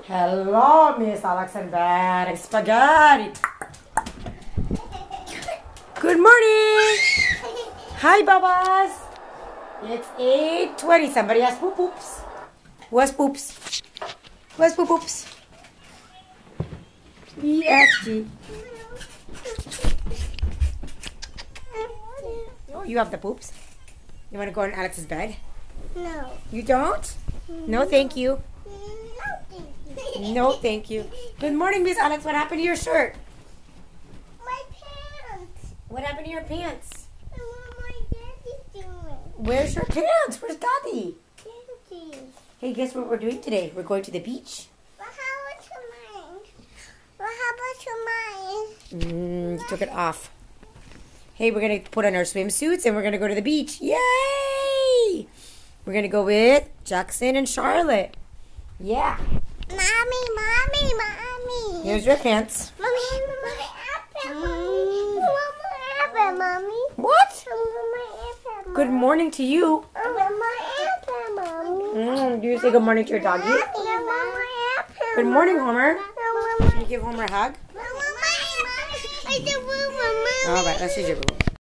Hello, Miss Alexandra Spaghetti. Good morning. Hi, Babas. It's 8:20. Somebody has poop poops. Who has poops? Who has poop poops? EFG. Oh, you have the poops. You want to go in Alex's bed? No. You don't? No, thank you. No, thank you. Good morning, Miss Alex. What happened to your shirt? My pants. What happened to your pants? What my daddy's doing? Where's your pants? Where's Daddy? Daddy. Hey, guess what we're doing today? We're going to the beach. Well, how about your mind? Well, how about your mind? You took it off. Hey, we're going to put on our swimsuits and we're going to go to the beach. Yay! We're going to go with Jackson and Charlotte. Yeah. Mommy. Here's your pants. Mommy, Mommy. What? Good morning to you. Do you say good morning to your doggy? Good morning, Homer. Can you give Homer a hug? All right, let's use your boo.